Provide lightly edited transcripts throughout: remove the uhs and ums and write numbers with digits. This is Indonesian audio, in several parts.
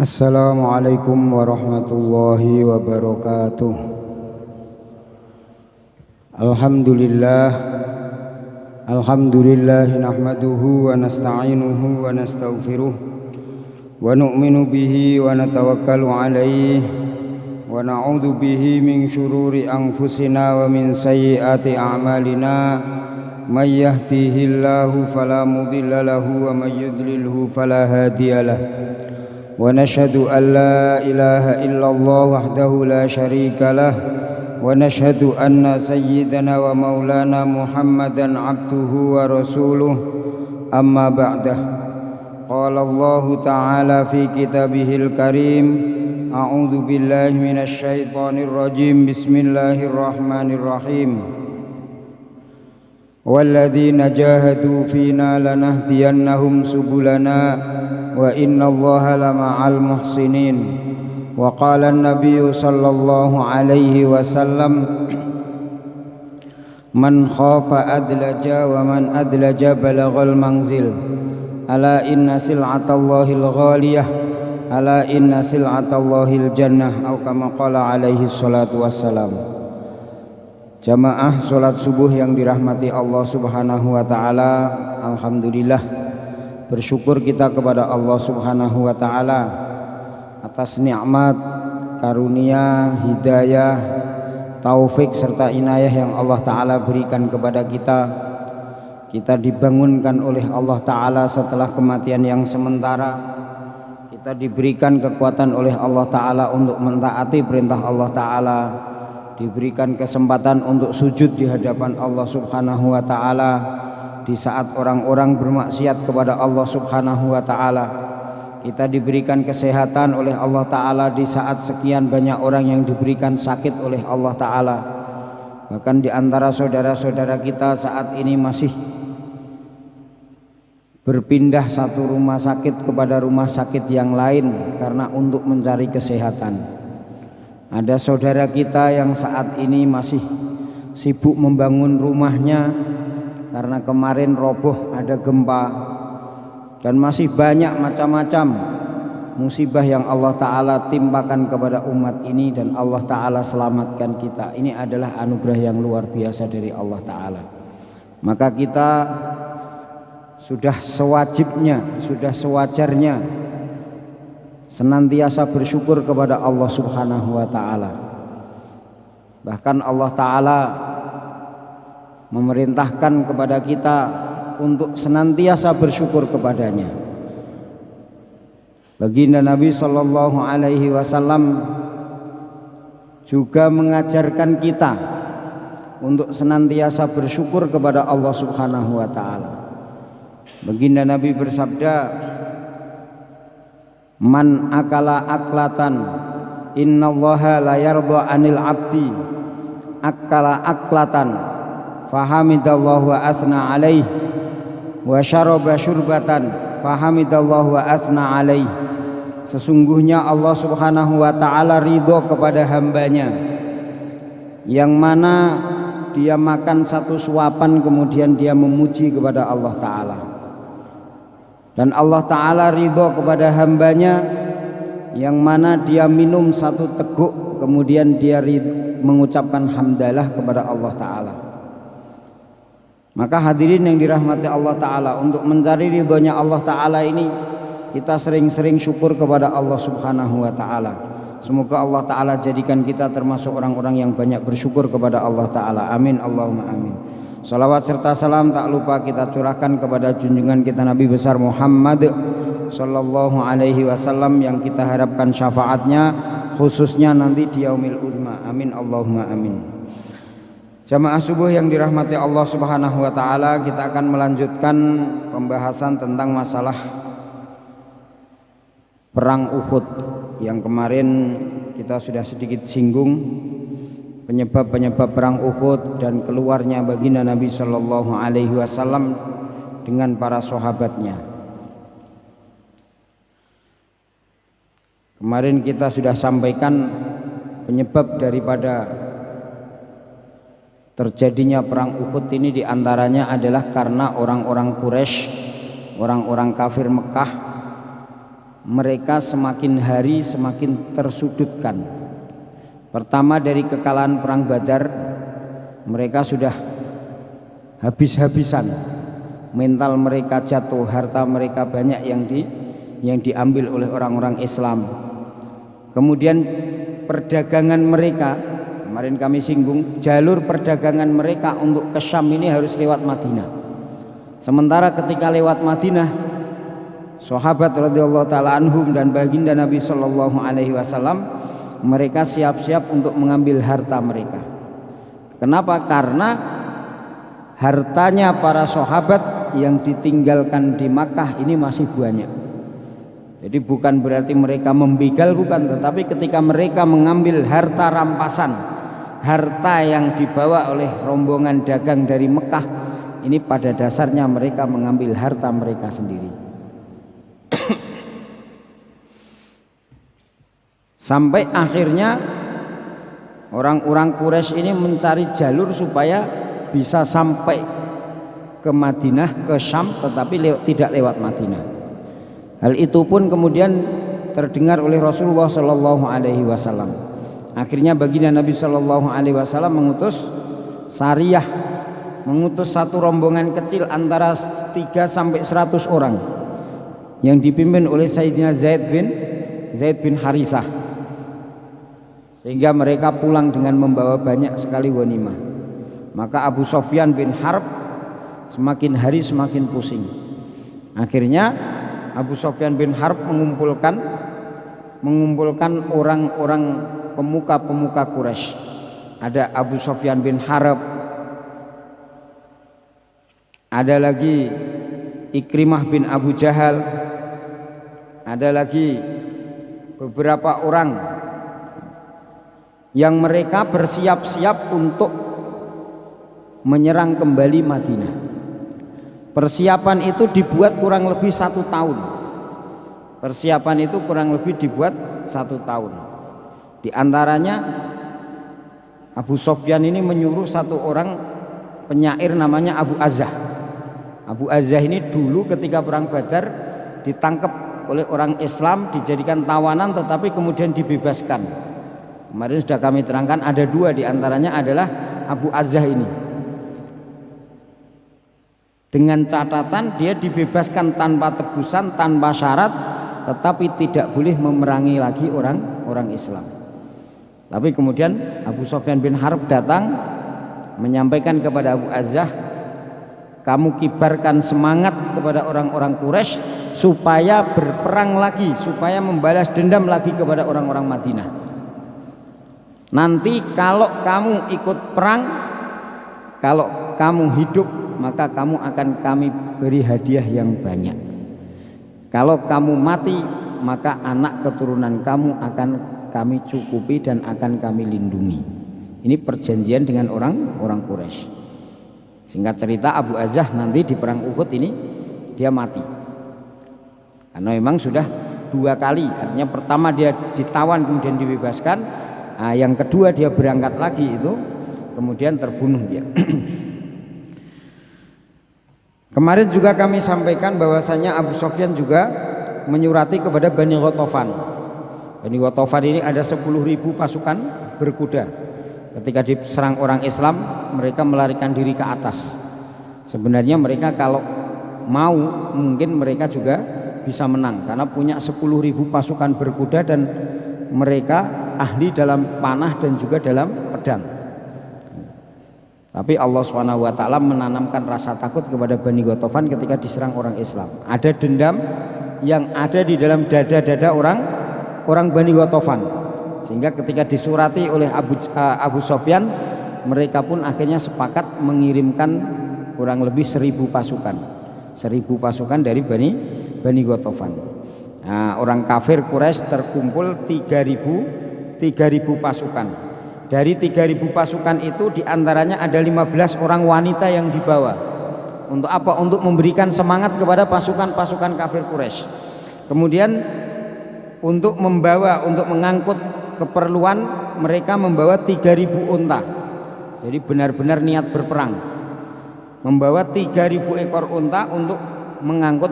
Assalamualaikum warahmatullahi wabarakatuh. Alhamdulillah nahmaduhu wa nasta'inuhu wa nastaghfiruh wa nu'minu bihi wa natawakkalu alaihi wa na'udzu bihi min syururi anfusina wa min sayyiati a'malina may yahdihillahu fala mudilla lahu wa may yudlilhu fala hadiyalah. ونشهد أن لا إله إلا الله وحده لا شريك له ونشهد أن سيدنا ومولانا محمدا عبده ورسوله أما بعده قال الله تعالى في كتابه الكريم أعوذ بالله من الشيطان الرجيم بسم الله الرحمن الرحيم والذين جاهدوا فينا لنهدينهم سبلنا وإن الله لمع المحسنين وقال النبي صلى الله عليه وسلم من خاف أدلج ومن أدلج بلغ المنزل ألا إن سلعة الله الغالية ألا إن سلعة الله الجنة أو كما قال عليه الصلاة والسلام. Jamaah sholat subuh yang dirahmati Allah subhanahu wa ta'ala, alhamdulillah, bersyukur kita kepada Allah subhanahu wa ta'ala atas nikmat, karunia, hidayah, taufik serta inayah yang Allah ta'ala berikan kepada kita. Kita dibangunkan oleh Allah ta'ala setelah kematian yang sementara. Kita diberikan kekuatan oleh Allah ta'ala untuk mentaati perintah Allah ta'ala, diberikan kesempatan untuk sujud di hadapan Allah subhanahu wa ta'ala di saat orang-orang bermaksiat kepada Allah subhanahu wa ta'ala. Kita diberikan kesehatan oleh Allah ta'ala di saat sekian banyak orang yang diberikan sakit oleh Allah ta'ala. Bahkan di antara saudara-saudara kita saat ini masih berpindah satu rumah sakit kepada rumah sakit yang lain karena untuk mencari kesehatan. Ada saudara kita yang saat ini masih sibuk membangun rumahnya karena kemarin roboh ada gempa, dan masih banyak macam-macam musibah yang Allah ta'ala timpakan kepada umat ini dan Allah ta'ala selamatkan kita. Ini adalah anugerah yang luar biasa dari Allah ta'ala. Maka kita sudah sewajibnya, sudah sewajarnya senantiasa bersyukur kepada Allah subhanahu wa ta'ala. Bahkan Allah ta'ala memerintahkan kepada kita untuk senantiasa bersyukur kepadanya. Baginda Nabi sallallahu alaihi wasallam juga mengajarkan kita untuk senantiasa bersyukur kepada Allah subhanahu wa ta'ala. Baginda Nabi bersabda, man akala aklatan innallaha la yarda anil abdi akala aklatan fahamidallahu wa asna alaih wa syaraba syurbatan fahamidallahu wa asna alaih. Sesungguhnya Allah subhanahu wa ta'ala ridho kepada hambanya yang mana dia makan satu suapan kemudian dia memuji kepada Allah ta'ala, dan Allah ta'ala ridho kepada hambanya yang mana dia minum satu teguk kemudian dia mengucapkan hamdalah kepada Allah ta'ala. Maka hadirin yang dirahmati Allah ta'ala, untuk mencari ridhonya Allah ta'ala ini kita sering-sering syukur kepada Allah subhanahu wa ta'ala. Semoga Allah ta'ala jadikan kita termasuk orang-orang yang banyak bersyukur kepada Allah ta'ala. Amin Allahumma amin. Salawat serta salam tak lupa kita curahkan kepada junjungan kita Nabi besar Muhammad sallallahu alaihi wasallam yang kita harapkan syafaatnya khususnya nanti di yaumil uzma. Amin Allahumma amin. Jamaah subuh yang dirahmati Allah subhanahu wa ta'ala, kita akan melanjutkan pembahasan tentang masalah perang Uhud yang kemarin kita sudah sedikit singgung, penyebab-penyebab perang Uhud dan keluarnya baginda Nabi sallallahu alaihi wasallam dengan para sahabatnya. Kemarin kita sudah sampaikan penyebab daripada terjadinya perang Uhud ini diantaranya adalah karena orang-orang Quraisy, orang-orang kafir Mekah mereka semakin hari semakin tersudutkan. Pertama dari kekalahan perang Badar, mereka sudah habis-habisan, mental mereka jatuh, harta mereka banyak yang diambil oleh orang-orang Islam. Kemudian perdagangan mereka, kemarin kami singgung, jalur perdagangan mereka untuk ke Syam ini harus lewat Madinah. Sementara ketika lewat Madinah, sahabat radhiyallahu taala anhum dan baginda Nabi sallallahu alaihi wasallam mereka siap-siap untuk mengambil harta mereka. Kenapa? Karena hartanya para sahabat yang ditinggalkan di Makkah ini masih banyak. Jadi bukan berarti mereka membegal, bukan, tetapi ketika mereka mengambil harta rampasan, harta yang dibawa oleh rombongan dagang dari Mekah, ini pada dasarnya mereka mengambil harta mereka sendiri. Sampai akhirnya orang-orang Quraisy ini mencari jalur supaya bisa sampai ke Madinah, ke Syam, tetapi tidak lewat Madinah. Hal itu pun kemudian terdengar oleh Rasulullah Shallallahu Alaihi Wasallam. Akhirnya baginda Nabi Shallallahu Alaihi Wasallam mengutus sariyah, mengutus satu rombongan kecil antara 3 sampai 100 orang yang dipimpin oleh Sayyidina Zaid bin Harisah, sehingga mereka pulang dengan membawa banyak sekali ghanimah. Maka Abu Sufyan bin Harb semakin hari semakin pusing. Akhirnya Abu Sufyan bin Harb mengumpulkan orang-orang pemuka-pemuka Quraisy. Ada Abu Sufyan bin Harb, ada lagi Ikrimah bin Abu Jahal, ada lagi beberapa orang yang mereka bersiap-siap untuk menyerang kembali Madinah. Persiapan itu dibuat kurang lebih 1 tahun. Persiapan itu kurang lebih dibuat 1 tahun. Di antaranya Abu Sufyan ini menyuruh satu orang penyair namanya Abu Azzah. Abu Azzah ini dulu ketika perang Badar ditangkap oleh orang Islam, dijadikan tawanan, tetapi kemudian dibebaskan. Kemarin sudah kami terangkan ada 2, di antaranya adalah Abu Azzah ini. Dengan catatan dia dibebaskan tanpa tebusan, tanpa syarat, tetapi tidak boleh memerangi lagi orang Islam. Tapi kemudian Abu Sufyan bin Harb datang menyampaikan kepada Abu Azzah, kamu kibarkan semangat kepada orang-orang Quraisy supaya berperang lagi, supaya membalas dendam lagi kepada orang-orang Madinah. Nanti kalau kamu ikut perang, kalau kamu hidup, maka kamu akan kami beri hadiah yang banyak. Kalau kamu mati, maka anak keturunan kamu akan kami cukupi dan akan kami lindungi. Ini perjanjian dengan orang Quraisy. Singkat cerita, Abu Azzah nanti di perang Uhud ini dia mati. Karena memang sudah 2 kali. Artinya pertama dia ditawan kemudian dibebaskan. Nah, yang kedua dia berangkat lagi itu kemudian terbunuh dia. Kemarin juga kami sampaikan bahwasanya Abu Sufyan juga menyurati kepada Bani Ghatafan. Bani Ghatafan ini ada 10.000 pasukan berkuda. Ketika diserang orang Islam, mereka melarikan diri ke atas. Sebenarnya mereka kalau mau mungkin mereka juga bisa menang karena punya 10.000 pasukan berkuda dan mereka ahli dalam panah dan juga dalam pedang. Tapi Allah SWT menanamkan rasa takut kepada Bani Ghatafan ketika diserang orang Islam. Ada dendam yang ada di dalam dada-dada orang Bani Ghatafan, sehingga ketika disurati oleh Abu Sufyan, mereka pun akhirnya sepakat mengirimkan kurang lebih 1.000 pasukan dari Bani Ghatafan. Nah, orang kafir Quraisy terkumpul 3.000 pasukan. Dari 3.000 pasukan itu diantaranya ada 15 orang wanita yang dibawa. Untuk apa? Untuk memberikan semangat kepada pasukan-pasukan kafir Quraisy. Kemudian untuk mengangkut keperluan, mereka membawa 3.000 unta. Jadi benar-benar niat berperang. Membawa 3.000 ekor unta untuk mengangkut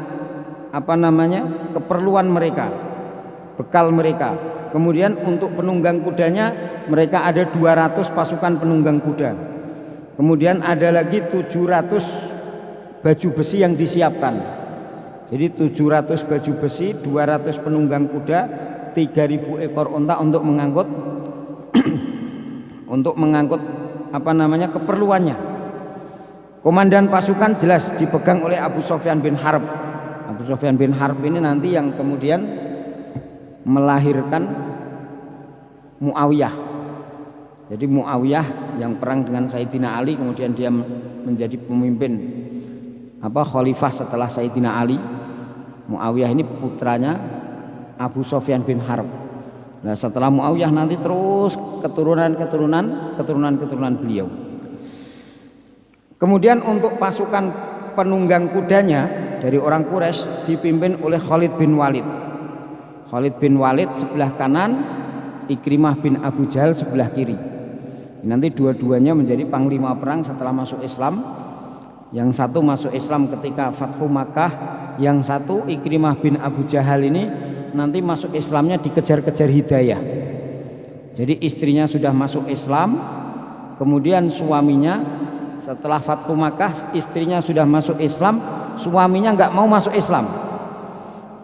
keperluan mereka, bekal mereka. Kemudian untuk penunggang kudanya mereka ada 200 pasukan penunggang kuda. Kemudian ada lagi 700 baju besi yang disiapkan. Jadi 700 baju besi, 200 penunggang kuda, 3000 ekor unta untuk mengangkut keperluannya. Komandan pasukan jelas dipegang oleh Abu Sufyan bin Harb. Abu Sufyan bin Harb ini nanti yang kemudian melahirkan Muawiyah. Jadi Muawiyah yang perang dengan Sayyidina Ali, kemudian dia menjadi pemimpin khalifah setelah Sayyidina Ali. Muawiyah ini putranya Abu Sufyan bin Harb. Nah, setelah Muawiyah nanti terus keturunan beliau. Kemudian untuk pasukan penunggang kudanya dari orang Quraisy dipimpin oleh Khalid bin Walid. Khalid bin Walid sebelah kanan, Ikrimah bin Abu Jahal sebelah kiri. Nanti dua-duanya menjadi panglima perang setelah masuk Islam. Yang satu masuk Islam ketika Fathu Makkah, yang satu Ikrimah bin Abu Jahal ini nanti masuk Islamnya dikejar-kejar hidayah. Jadi istrinya sudah masuk Islam, kemudian suaminya setelah Fathu Makkah istrinya sudah masuk Islam, suaminya nggak mau masuk Islam.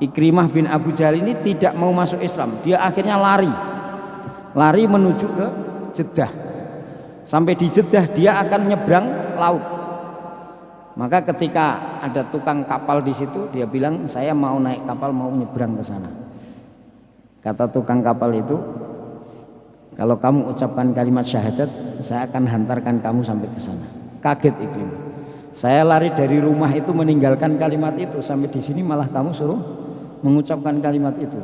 Ikrimah bin Abu Jahal ini tidak mau masuk Islam, dia akhirnya lari menuju ke Jeddah. Sampai di Jeddah dia akan nyebrang laut. Maka ketika ada tukang kapal di situ, dia bilang, saya mau naik kapal, mau nyebrang ke sana. Kata tukang kapal itu, kalau kamu ucapkan kalimat syahadat, saya akan hantarkan kamu sampai ke sana. Kaget Ikrimah. Saya lari dari rumah itu meninggalkan kalimat itu, sampai di sini malah kamu suruh mengucapkan kalimat itu.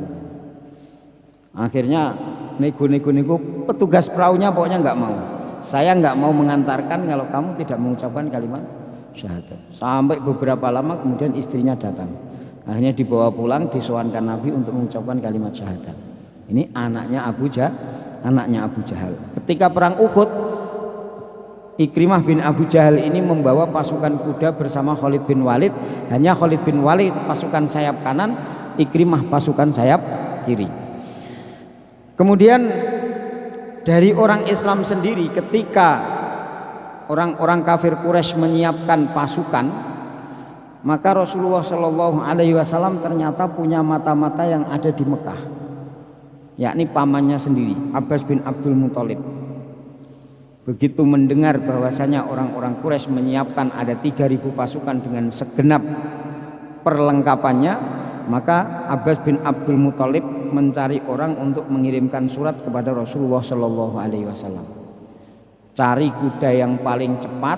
Akhirnya nego, petugas perahunya pokoknya nggak mau. Saya nggak mau mengantarkan kalau kamu tidak mengucapkan kalimat syahadat. Sampai beberapa lama kemudian istrinya datang. Akhirnya dibawa pulang, disowankan Nabi untuk mengucapkan kalimat syahadat. Ini anaknya Abu Jahal. Ketika perang Uhud, Ikrimah bin Abu Jahal ini membawa pasukan kuda bersama Khalid bin Walid. Hanya Khalid bin Walid pasukan sayap kanan, Ikrimah pasukan sayap kiri. Kemudian dari orang Islam sendiri, ketika orang-orang kafir Quraisy menyiapkan pasukan, maka Rasulullah Shallallahu Alaihi Wasallam ternyata punya mata-mata yang ada di Mekah, yakni pamannya sendiri, Abbas bin Abdul Muthalib. Begitu mendengar bahwasanya orang-orang Quraisy menyiapkan ada 3.000 pasukan dengan segenap perlengkapannya, maka Abbas bin Abdul Muthalib mencari orang untuk mengirimkan surat kepada Rasulullah Shallallahu Alaihi Wasallam. Cari kuda yang paling cepat,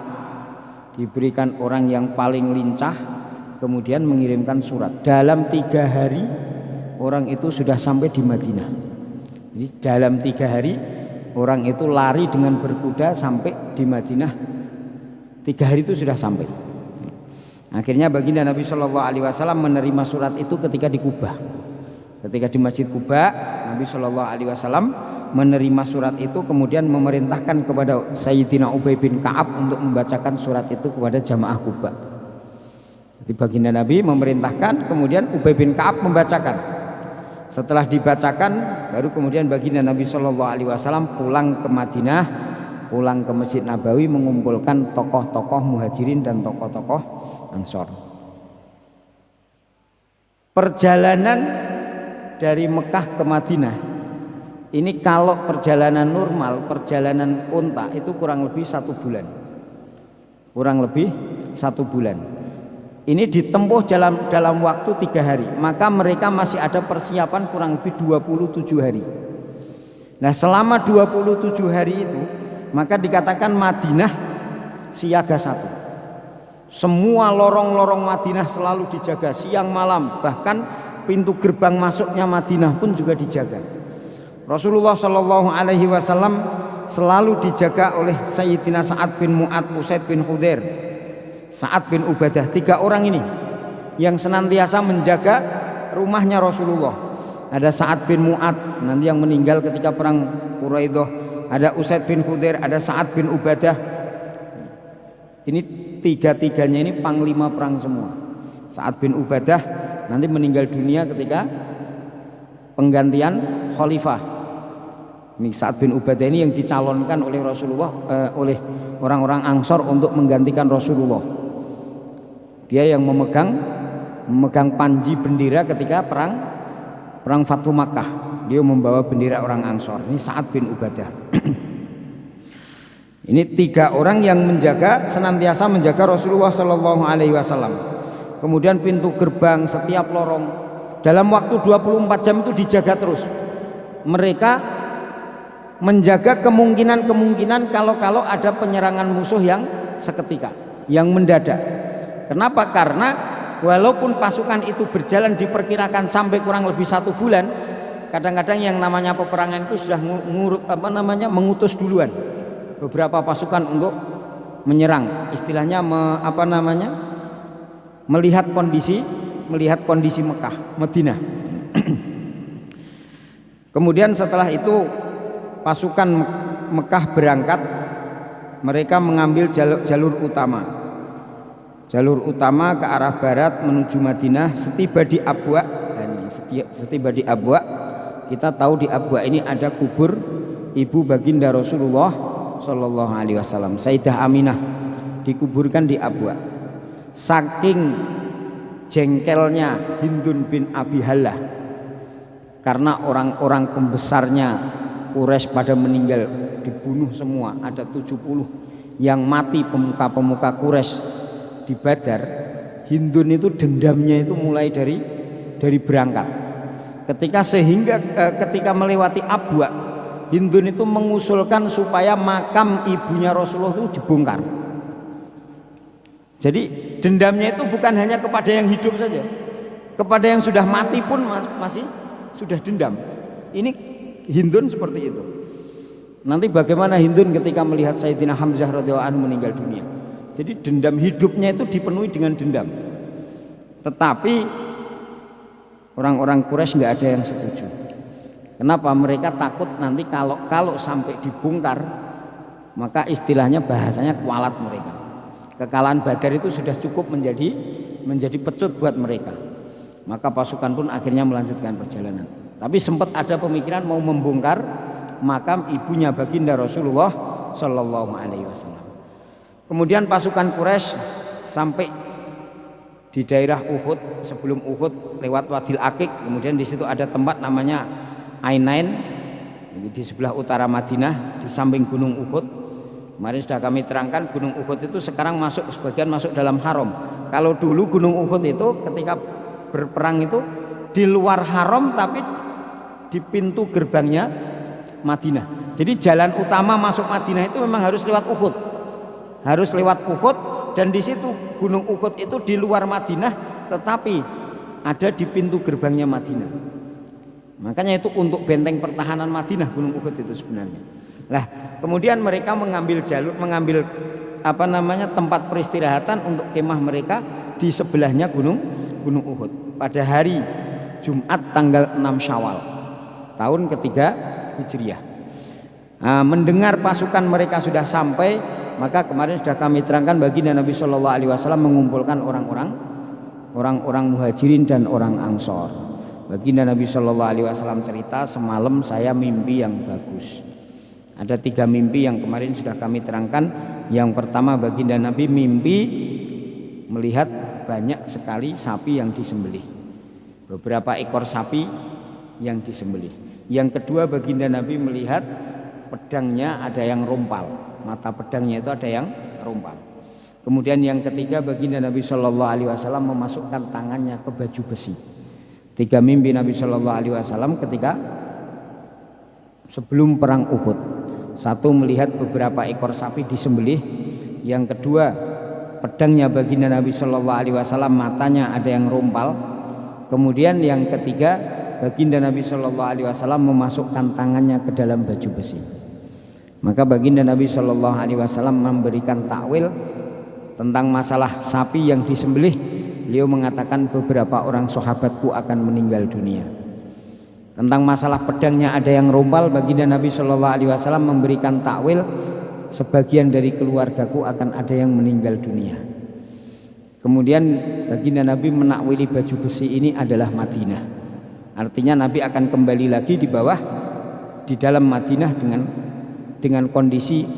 diberikan orang yang paling lincah, kemudian mengirimkan surat. Dalam 3 hari orang itu sudah sampai di Madinah. Jadi dalam 3 hari orang itu lari dengan berkuda sampai di Madinah. 3 hari itu sudah sampai. Akhirnya baginda Nabi Shallallahu Alaihi Wasallam menerima surat itu ketika di Kubah. Ketika di Masjid Kuba, Nabi Shallallahu Alaihi Wasallam menerima surat itu, kemudian memerintahkan kepada Sayyidina Ubay bin Ka'ab untuk membacakan surat itu kepada jamaah Kuba. Jadi baginda Nabi memerintahkan, kemudian Ubay bin Ka'ab membacakan. Setelah dibacakan, baru kemudian baginda Nabi Shallallahu Alaihi Wasallam pulang ke Madinah, pulang ke Masjid Nabawi, mengumpulkan tokoh-tokoh Muhajirin dan tokoh-tokoh Ansor. Perjalanan dari Mekah ke Madinah ini kalau perjalanan normal, perjalanan unta itu kurang lebih 1 bulan. Kurang lebih 1 bulan. Ini ditempuh dalam waktu 3 hari. Maka mereka masih ada persiapan kurang lebih 27 hari. Nah, selama 27 hari itu, maka dikatakan Madinah siaga 1. Semua lorong-lorong Madinah selalu dijaga siang malam, bahkan pintu gerbang masuknya Madinah pun juga dijaga. Rasulullah Shallallahu Alaihi Wasallam selalu dijaga oleh Sayyidina Sa'ad bin Mu'ad, Usaid bin Khudair, Sa'ad bin Ubadah. 3 orang ini yang senantiasa menjaga rumahnya Rasulullah. Ada Sa'ad bin Mu'ad nanti yang meninggal ketika perang Quraidah, ada Usaid bin Khudair, ada Sa'ad bin Ubadah. Ini 3-3-nya ini panglima perang semua. Sa'ad bin Ubadah nanti meninggal dunia ketika penggantian khalifah. Ini Sa'ad bin Ubadah ini yang dicalonkan oleh Rasulullah, oleh orang-orang Ansor untuk menggantikan Rasulullah. Dia yang memegang panji bendera ketika perang Fathu Makkah. Dia membawa bendera orang Ansor. Ini Sa'ad bin Ubadah. Ini 3 orang yang senantiasa menjaga Rasulullah Shallallahu Alaihi Wasallam. Kemudian pintu gerbang, setiap lorong dalam waktu 24 jam itu dijaga terus. Mereka menjaga kemungkinan kalau ada penyerangan musuh yang seketika, yang mendadak. Kenapa? Karena walaupun pasukan itu berjalan diperkirakan sampai kurang lebih 1 bulan, kadang-kadang yang namanya peperangan itu sudah mengutus duluan beberapa pasukan untuk menyerang, istilahnya melihat kondisi Mekah, Madinah. Kemudian setelah itu pasukan Mekah berangkat, mereka mengambil jalur utama ke arah barat menuju Madinah. Setiba di Abwa, kita tahu di Abwa ini ada kubur ibu baginda Rasulullah Shallallahu Alaihi Wasallam, Sayyidah Aminah, dikuburkan di Abwa. Saking jengkelnya Hindun bin Abi Halah karena orang-orang pembesarnya Quraisy pada meninggal, dibunuh semua, ada 70 yang mati pemuka-pemuka Quraisy di Badar. Hindun itu dendamnya itu mulai dari berangkat. Ketika melewati Abwa, Hindun itu mengusulkan supaya makam ibunya Rasulullah itu dibongkar. Jadi dendamnya itu bukan hanya kepada yang hidup saja, kepada yang sudah mati pun masih sudah dendam. Ini Hindun seperti itu. Nanti bagaimana Hindun ketika melihat Sayyidina Hamzah radhiyallahu anhu meninggal dunia. Jadi dendam hidupnya itu dipenuhi dengan dendam. Tetapi orang-orang Quraisy nggak ada yang setuju. Kenapa? Mereka takut nanti kalau sampai dibongkar, maka istilahnya bahasanya kualat mereka. Kekalahan Badar itu sudah cukup menjadi pecut buat mereka. Maka pasukan pun akhirnya melanjutkan perjalanan. Tapi sempat ada pemikiran mau membongkar makam ibunya baginda Rasulullah Shallallahu Alaihi Wasallam. Kemudian pasukan Quraisy sampai di daerah Uhud. Sebelum Uhud lewat Wadil Akik, kemudian di situ ada tempat namanya Ainain, di sebelah utara Madinah, di samping Gunung Uhud. Kemarin sudah kami terangkan, Gunung Uhud itu sekarang sebagian masuk dalam haram. Kalau dulu Gunung Uhud itu ketika berperang itu di luar haram, tapi di pintu gerbangnya Madinah. Jadi jalan utama masuk Madinah itu memang harus lewat Uhud. Harus lewat Uhud, dan di situ Gunung Uhud itu di luar Madinah, tetapi ada di pintu gerbangnya Madinah. Makanya itu untuk benteng pertahanan Madinah Gunung Uhud itu sebenarnya. Lah, kemudian mereka mengambil tempat peristirahatan untuk kemah mereka di sebelahnya Gunung Uhud pada hari Jumat tanggal 6 Syawal tahun ketiga Hijriah. Mendengar pasukan mereka sudah sampai, maka kemarin sudah kami terangkan baginda Nabi Shallallahu Alaihi Wasallam mengumpulkan orang-orang Muhajirin dan orang Ansor. Baginda Nabi Shallallahu Alaihi Wasallam cerita, semalam saya mimpi yang bagus. Ada 3 mimpi yang kemarin sudah kami terangkan. Yang pertama, baginda Nabi mimpi melihat banyak sekali sapi yang disembelih, beberapa ekor sapi yang disembelih. Yang kedua, baginda Nabi melihat pedangnya ada yang rompal, mata pedangnya itu ada yang rompal. Kemudian yang ketiga, baginda Nabi Shallallahu Alaihi Wasallam memasukkan tangannya ke baju besi. 3 mimpi Nabi Shallallahu Alaihi Wasallam ketika sebelum perang Uhud. 1, melihat beberapa ekor sapi disembelih. Yang kedua, pedangnya baginda Nabi Shallallahu Alaihi Wasallam matanya ada yang rompal. Kemudian yang ketiga, baginda Nabi Shallallahu Alaihi Wasallam memasukkan tangannya ke dalam baju besi. Maka baginda Nabi Shallallahu Alaihi Wasallam memberikan takwil tentang masalah sapi yang disembelih. Beliau mengatakan beberapa orang sahabatku akan meninggal dunia. Tentang masalah pedangnya ada yang rompal, baginda Nabi Shallallahu Alaihi Wasallam memberikan takwil sebagian dari keluargaku akan ada yang meninggal dunia. Kemudian baginda Nabi menakwili baju besi ini adalah Madinah. Artinya Nabi akan kembali lagi di dalam Madinah dengan kondisi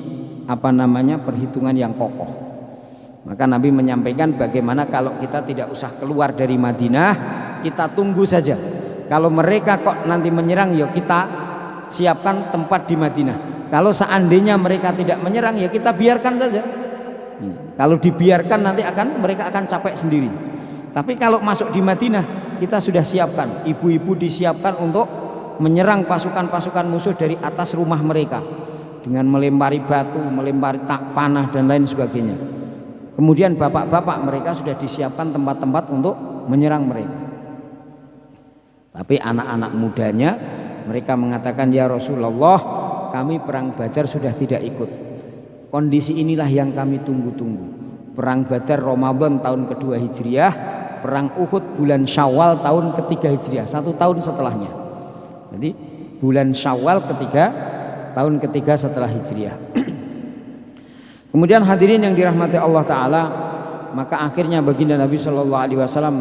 perhitungan yang kokoh. Maka Nabi menyampaikan bagaimana kalau kita tidak usah keluar dari Madinah, kita tunggu saja. Kalau mereka kok nanti menyerang, ya kita siapkan tempat di Madinah. Kalau seandainya mereka tidak menyerang, ya kita biarkan saja. Kalau dibiarkan nanti mereka akan capek sendiri. Tapi kalau masuk di Madinah, kita sudah siapkan. Ibu-ibu disiapkan untuk menyerang pasukan-pasukan musuh dari atas rumah mereka dengan melempari batu, melempari panah dan lain sebagainya. Kemudian bapak-bapak mereka sudah disiapkan tempat-tempat untuk menyerang mereka. Tapi anak-anak mudanya mereka mengatakan, ya Rasulullah, kami perang Badar sudah tidak ikut. Kondisi inilah yang kami tunggu-tunggu. Perang Badar Ramadan tahun kedua Hijriah, perang Uhud bulan Syawal tahun ketiga Hijriah, 1 tahun setelahnya. Jadi bulan Syawal tahun ketiga setelah Hijriah. Kemudian hadirin yang dirahmati Allah Ta'ala, maka akhirnya baginda Nabi Shallallahu Alaihi Wasallam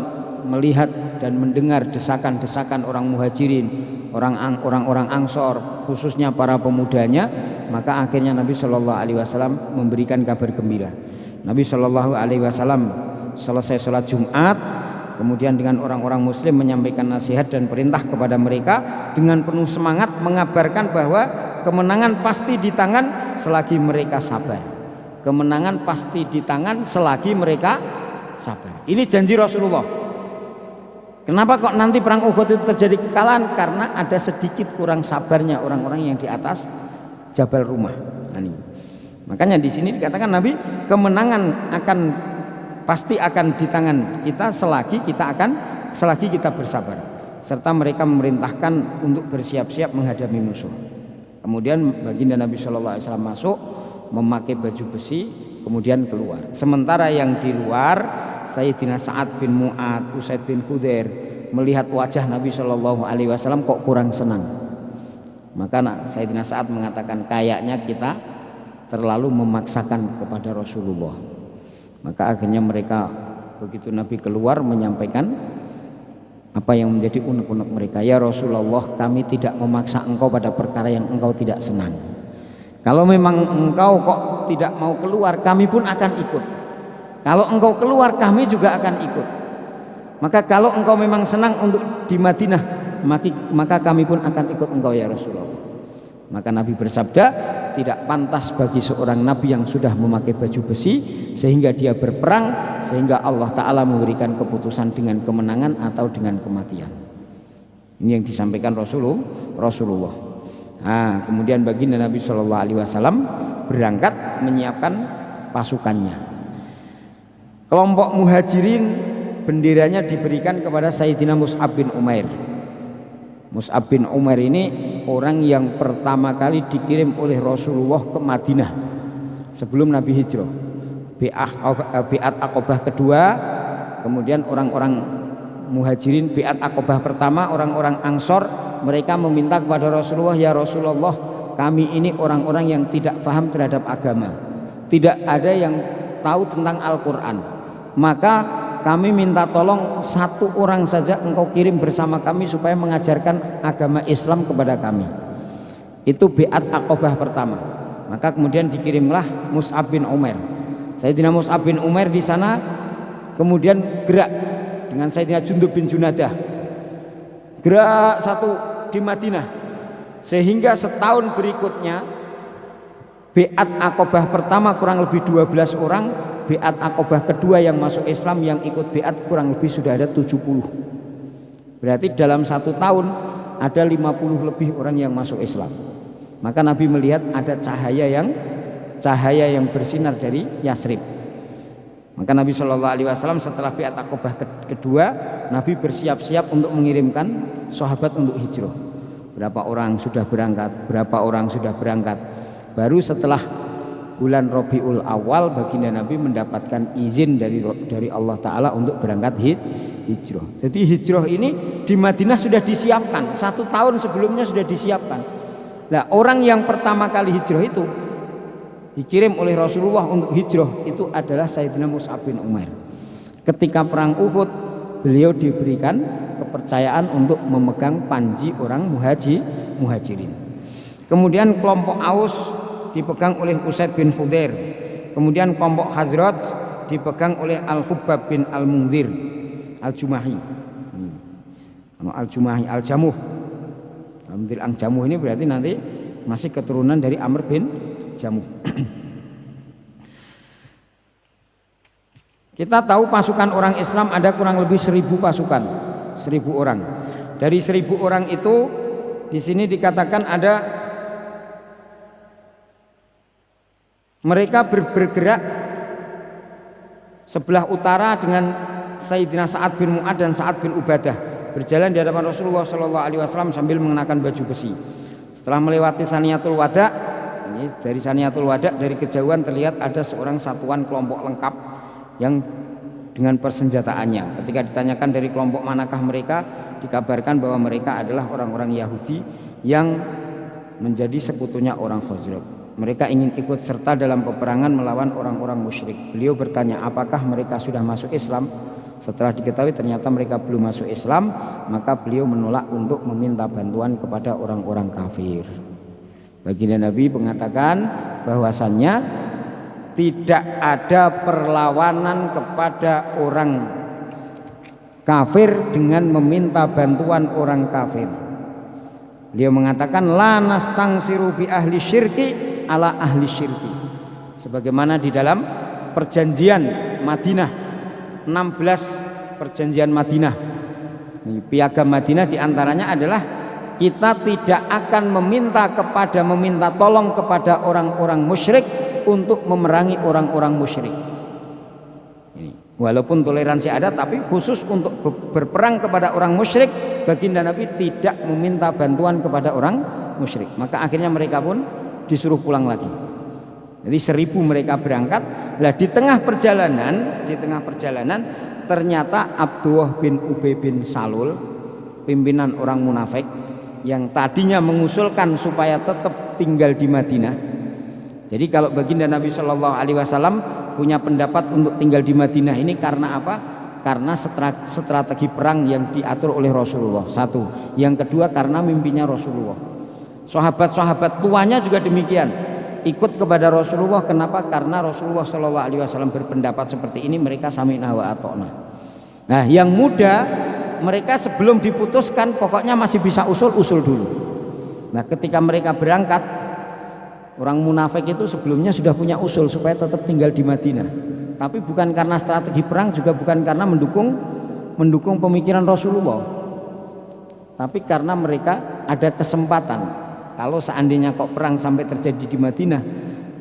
melihat dan mendengar desakan-desakan orang Muhajirin, orang-orang Ansor, khususnya para pemudanya. Maka akhirnya Nabi Shallallahu Alaihi Wasallam memberikan kabar gembira. Nabi Shallallahu Alaihi Wasallam selesai sholat Jumat, kemudian dengan orang-orang Muslim menyampaikan nasihat dan perintah kepada mereka dengan penuh semangat, mengabarkan bahwa kemenangan pasti di tangan selagi mereka sabar. Kemenangan pasti di tangan selagi mereka sabar. Ini janji Rasulullah. Kenapa kok nanti perang Uhud itu terjadi kekalahan? Karena ada sedikit kurang sabarnya orang-orang yang di atas Jabal Rumah. Makanya di sini dikatakan Nabi, kemenangan pasti akan di tangan kita selagi kita bersabar, serta mereka memerintahkan untuk bersiap-siap menghadapi musuh. Kemudian baginda Nabi Shallallahu Alaihi Wasallam masuk memakai baju besi, kemudian keluar. Sementara yang di luar, Sayyidina Sa'ad bin Mu'ad, Usaid bin Khudair melihat wajah Nabi Shallallahu Alaihi Wasallam kok kurang senang. Maka Sayyidina Sa'ad mengatakan, kayaknya kita terlalu memaksakan kepada Rasulullah. Maka akhirnya mereka, begitu Nabi keluar, menyampaikan apa yang menjadi unek-unek mereka. Ya Rasulullah, kami tidak memaksa engkau pada perkara yang engkau tidak senang. Kalau memang engkau kok tidak mau keluar, kami pun akan ikut. Kalau engkau keluar, kami juga akan ikut. Maka kalau engkau memang senang untuk di Madinah, maka kami pun akan ikut engkau ya Rasulullah. Maka Nabi bersabda, tidak pantas bagi seorang Nabi yang sudah memakai baju besi sehingga dia berperang, sehingga Allah Ta'ala memberikan keputusan dengan kemenangan atau dengan kematian. Ini yang disampaikan Rasulullah. Kemudian baginda Nabi Shallallahu Alaihi Wasallam berangkat menyiapkan pasukannya. Kelompok Muhajirin benderanya diberikan kepada Sayyidina Mus'ab bin Umair. Mus'ab bin Umair ini orang yang pertama kali dikirim oleh Rasulullah ke Madinah sebelum Nabi hijrah. Bi'at Aqobah kedua, kemudian orang-orang Muhajirin Bi'at Aqobah pertama, orang-orang Ansor, mereka meminta kepada Rasulullah, ya Rasulullah, kami ini orang-orang yang tidak paham terhadap agama, tidak ada yang tahu tentang Al-Quran, maka kami minta tolong satu orang saja engkau kirim bersama kami supaya mengajarkan agama Islam kepada kami. Itu Bi'at Aqobah pertama. Maka kemudian dikirimlah Mus'ab bin Umair. Sayyidina Mus'ab bin Umair di sana kemudian gerak dengan Sayyidina Jundub bin Junadah, gerak satu di Madinah, sehingga setahun berikutnya Bi'at Aqobah pertama kurang lebih 12 orang, Bi'at Aqobah kedua yang masuk Islam yang ikut Bi'at kurang lebih sudah ada 70. Berarti dalam 1 tahun ada 50 lebih orang yang masuk Islam. Maka Nabi melihat ada cahaya yang bersinar dari Yasrib. Maka Nabi Shallallahu Alaihi Wasallam setelah Bi'at Aqobah kedua, Nabi bersiap-siap untuk mengirimkan sahabat untuk hijrah. Berapa orang sudah berangkat. Baru setelah bulan Rabiul Awal baginda Nabi mendapatkan izin dari Allah Ta'ala untuk berangkat hijrah. Jadi hijrah ini di Madinah sudah disiapkan, 1 tahun sebelumnya sudah disiapkan. Nah, orang yang pertama kali hijrah itu dikirim oleh Rasulullah untuk hijrah itu adalah Sayyidina Mus'ab bin Umair. Ketika perang Uhud, beliau diberikan kepercayaan untuk memegang panji orang muhajirin. Kemudian kelompok Aus dipegang oleh Usaid bin Khudair. Kemudian kelompok Khazraj dipegang oleh Al-Khubbab bin Al-Mundhir Al-Jumahi. Al-Jumahi Al-Jamuh. Al-Mundhir Al-Jamuh ini berarti nanti masih keturunan dari Amr bin Jamuh. Kita tahu pasukan orang Islam ada kurang lebih 1000 pasukan, 1000 orang. Dari 1000 orang itu di sini dikatakan ada mereka bergerak sebelah utara dengan Sayyidina Sa'ad bin Mu'ad dan Sa'ad bin Ubadah, berjalan di hadapan Rasulullah SAW sambil mengenakan baju besi. Setelah melewati Saniyatul Wada, ini dari Saniyatul Wada dari kejauhan terlihat ada seorang satuan kelompok lengkap yang dengan persenjataannya. Ketika ditanyakan dari kelompok manakah mereka, dikabarkan bahwa mereka adalah orang-orang Yahudi yang menjadi sekutunya orang Khazraj. Mereka ingin ikut serta dalam peperangan melawan orang-orang musyrik. Beliau bertanya, apakah mereka sudah masuk Islam? Setelah diketahui ternyata mereka belum masuk Islam, maka beliau menolak untuk meminta bantuan kepada orang-orang kafir. Baginda Nabi mengatakan bahwasannya tidak ada perlawanan kepada orang kafir dengan meminta bantuan orang kafir. Beliau mengatakan la nastangsiru bi ahli syirki ala ahli syirki. Sebagaimana di dalam perjanjian Madinah 16 perjanjian Madinah. Piagam Madinah diantaranya adalah kita tidak akan meminta tolong kepada orang-orang musyrik untuk memerangi orang-orang musyrik. Walaupun toleransi ada, tapi khusus untuk berperang kepada orang musyrik, baginda Nabi tidak meminta bantuan kepada orang musyrik. Maka akhirnya mereka pun disuruh pulang lagi. Jadi 1000 mereka berangkat. Lah di tengah perjalanan ternyata Abdullah bin Ubay bin Salul, pimpinan orang munafik yang tadinya mengusulkan supaya tetap tinggal di Madinah. Jadi kalau baginda Nabi Shallallahu Alaihi Wasallam punya pendapat untuk tinggal di Madinah ini karena apa? Karena strategi perang yang diatur oleh Rasulullah. Satu, yang kedua karena mimpinya Rasulullah. Sahabat-sahabat tuanya juga demikian, ikut kepada Rasulullah. Kenapa? Karena Rasulullah Shallallahu Alaihi Wasallam berpendapat seperti ini, mereka sami'na wa ata'na. Nah, yang muda mereka sebelum diputuskan pokoknya masih bisa usul dulu. Nah, ketika mereka berangkat, orang munafik itu sebelumnya sudah punya usul supaya tetap tinggal di Madinah, tapi bukan karena strategi perang, juga bukan karena mendukung pemikiran Rasulullah, tapi karena mereka ada kesempatan kalau seandainya kok perang sampai terjadi di Madinah,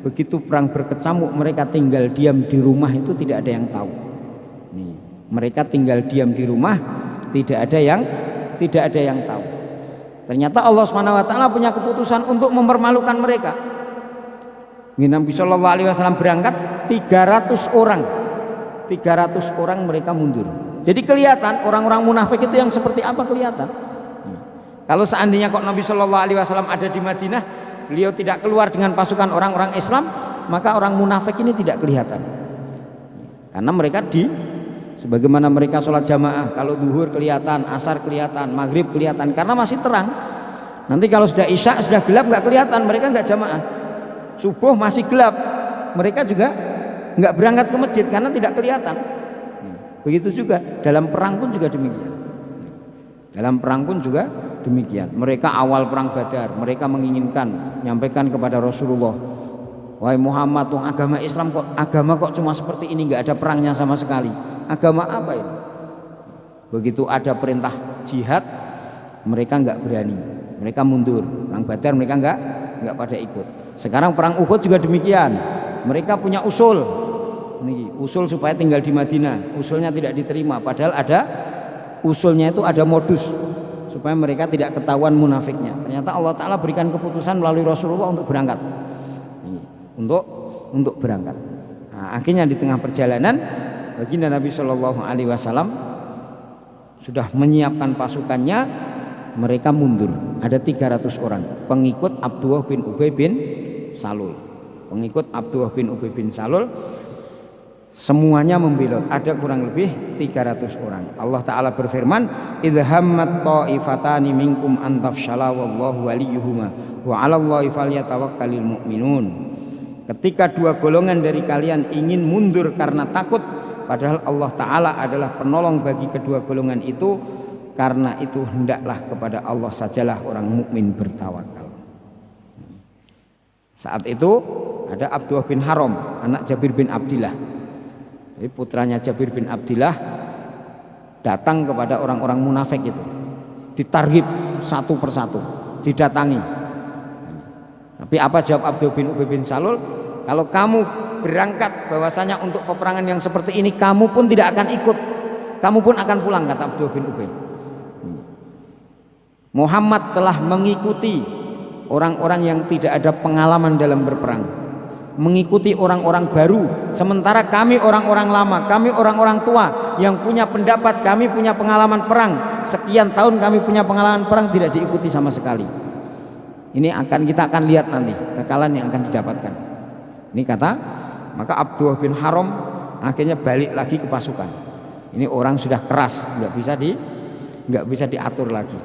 begitu perang berkecamuk mereka tinggal diam di rumah itu tidak ada yang tahu. Nih, mereka tinggal diam di rumah, tidak ada yang tahu. Ternyata Allah SWT punya keputusan untuk mempermalukan mereka. Nabi Shallallahu Alaihi Wasallam berangkat 300 orang mereka mundur. Jadi kelihatan orang-orang munafik itu yang seperti apa kelihatan. Kalau seandainya kok Nabi Shallallahu Alaihi Wasallam ada di Madinah, beliau tidak keluar dengan pasukan orang-orang Islam, maka orang munafik ini tidak kelihatan. Karena mereka sebagaimana mereka sholat jamaah, kalau duhur kelihatan, asar kelihatan, maghrib kelihatan, karena masih terang. Nanti kalau sudah isya, sudah gelap nggak kelihatan, mereka nggak jamaah. Subuh masih gelap, mereka juga nggak berangkat ke masjid karena tidak kelihatan. Begitu juga dalam perang pun juga demikian. Mereka awal perang Badar, mereka menginginkan menyampaikan kepada Rasulullah, wahai Muhammad, agama Islam kok cuma seperti ini, nggak ada perangnya sama sekali. Agama apa ini? Begitu ada perintah jihad, mereka nggak berani, mereka mundur. Perang Badar mereka nggak pada ikut. Sekarang perang Uhud juga demikian. Mereka punya usul supaya tinggal di Madinah. Usulnya tidak diterima, padahal usulnya itu ada modus supaya mereka tidak ketahuan munafiknya. Ternyata Allah Ta'ala berikan keputusan melalui Rasulullah untuk berangkat. Untuk berangkat. Nah, akhirnya di tengah perjalanan baginda Nabi Shallallahu Alaihi Wasallam sudah menyiapkan pasukannya, mereka mundur. Ada 300 orang pengikut Abdullah bin Ubay bin Salul. semuanya membelot, ada kurang lebih 300 orang. Allah Ta'ala berfirman, idh hammat ta'ifatani minkum an tafshala wallahu waliyuhuma wa 'alallahi falyatawakkalul mu'minun. Ketika dua golongan dari kalian ingin mundur karena takut, padahal Allah Ta'ala adalah penolong bagi kedua golongan itu, karena itu hendaklah kepada Allah sajalah orang mukmin bertawakal. Saat itu ada Abdullah bin Haram, anak Jabir bin Abdillah. Jadi putranya Jabir bin Abdillah datang kepada orang-orang munafik itu, ditargib satu persatu, didatangi. Tapi apa jawab Abdullah bin Ubay bin Salul? Kalau kamu berangkat bahwasanya untuk peperangan yang seperti ini, kamu pun tidak akan ikut, kamu pun akan pulang, kata Abdullah bin Ubay. Muhammad telah mengikuti orang-orang yang tidak ada pengalaman dalam berperang, mengikuti orang-orang baru, sementara kami orang-orang lama, kami orang-orang tua yang punya pendapat, kami punya pengalaman perang, sekian tahun kami punya pengalaman perang, tidak diikuti sama sekali. Ini kita akan lihat nanti kekalahan yang akan didapatkan. Ini kata, maka Abdullah bin Haram akhirnya balik lagi ke pasukan. Ini orang sudah keras, nggak bisa diatur lagi.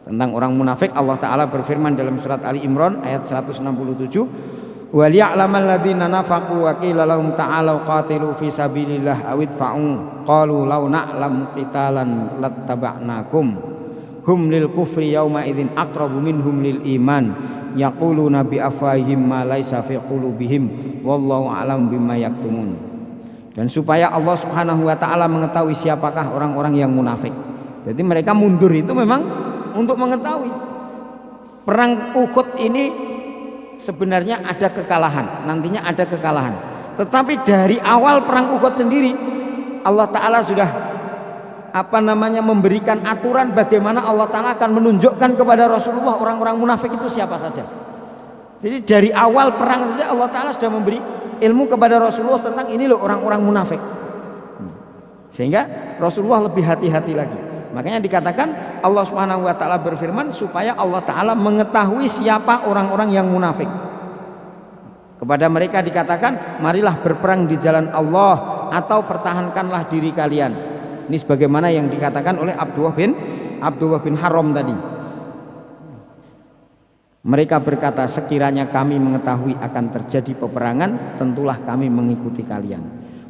Tentang orang munafik Allah Ta'ala berfirman dalam surat Ali Imran ayat 167, wal ya'lamal ladzina nafaqu wa qila lahum ta'alu qatilu fi sabilillah aw idfa'u qalu law na'lamu qitalan lattaba'nakum hum lil kufri yauma idzin aqrabu minhum lil iman yaquluna bi afwahihim ma laisa fi qulubihim wallahu a'lam bima yaktumun. Dan supaya Allah Subhanahu wa Ta'ala mengetahui siapakah orang-orang yang munafik. Jadi mereka mundur itu memang untuk mengetahui perang Uhud ini sebenarnya ada kekalahan, nantinya ada kekalahan. Tetapi dari awal perang Uhud sendiri Allah Ta'ala sudah memberikan aturan bagaimana Allah Ta'ala akan menunjukkan kepada Rasulullah orang-orang munafik itu siapa saja. Jadi dari awal perang saja Allah Ta'ala sudah memberi ilmu kepada Rasulullah tentang ini loh orang-orang munafik, sehingga Rasulullah lebih hati-hati lagi. Makanya dikatakan Allah Subhanahu wa Ta'ala berfirman supaya Allah Ta'ala mengetahui siapa orang-orang yang munafik. Kepada mereka dikatakan, marilah berperang di jalan Allah atau pertahankanlah diri kalian. Ini sebagaimana yang dikatakan oleh Abdullah bin Haram tadi. Mereka berkata, sekiranya kami mengetahui akan terjadi peperangan, tentulah kami mengikuti kalian.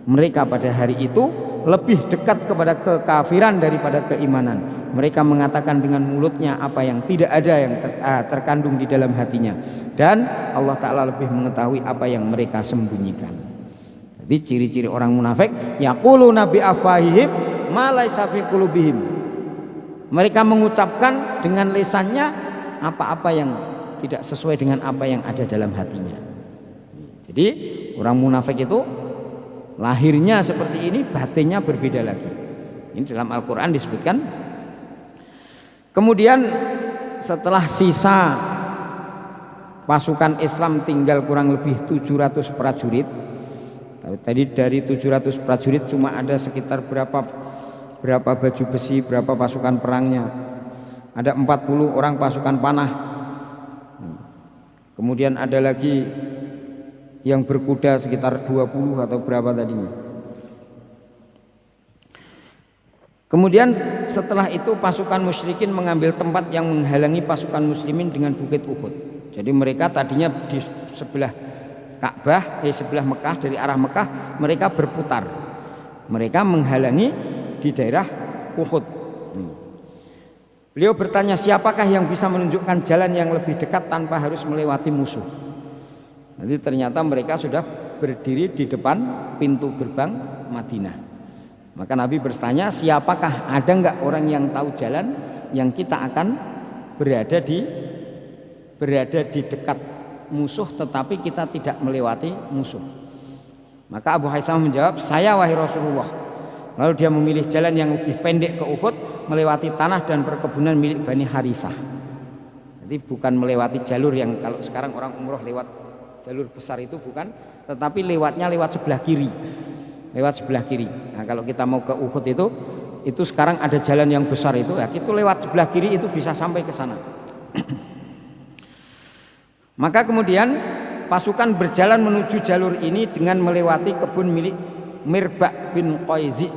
Mereka pada hari itu lebih dekat kepada kekafiran daripada keimanan. Mereka mengatakan dengan mulutnya apa yang tidak ada yang terkandung di dalam hatinya, dan Allah Ta'ala lebih mengetahui apa yang mereka sembunyikan. Jadi ciri-ciri orang munafik, yaquluna bi afwahihim ma laisa fi qulubihim. Mereka mengucapkan dengan lisannya apa-apa yang tidak sesuai dengan apa yang ada dalam hatinya. Jadi orang munafik itu lahirnya seperti ini, batinnya berbeda lagi. Ini dalam Al-Quran disebutkan. Kemudian setelah sisa pasukan Islam tinggal kurang lebih 700 prajurit. Tadi dari 700 prajurit cuma ada sekitar berapa baju besi, berapa pasukan perangnya. Ada 40 orang pasukan panah. Kemudian ada lagi yang berkuda sekitar 20 atau berapa tadinya. Kemudian setelah itu pasukan musyrikin mengambil tempat yang menghalangi pasukan muslimin dengan bukit Uhud. Jadi mereka tadinya di sebelah Ka'bah, sebelah Mekah, dari arah Mekah mereka berputar. Mereka menghalangi di daerah Uhud. Beliau bertanya, siapakah yang bisa menunjukkan jalan yang lebih dekat tanpa harus melewati musuh? Nanti ternyata mereka sudah berdiri di depan pintu gerbang Madinah. Maka Nabi bertanya, siapakah, ada enggak orang yang tahu jalan yang kita akan berada di dekat musuh tetapi kita tidak melewati musuh? Maka Abu Haitham menjawab, saya wahai Rasulullah. Lalu dia memilih jalan yang lebih pendek ke Uhud, melewati tanah dan perkebunan milik Bani Harisah. Jadi bukan melewati jalur yang kalau sekarang orang umroh lewat jalur besar itu, bukan, tetapi lewatnya lewat sebelah kiri, lewat sebelah kiri. Nah kalau kita mau ke Uhud itu sekarang ada jalan yang besar itu, ya itu lewat sebelah kiri itu bisa sampai ke sana. Maka kemudian pasukan berjalan menuju jalur ini dengan melewati kebun milik Mirbak bin Qaizi.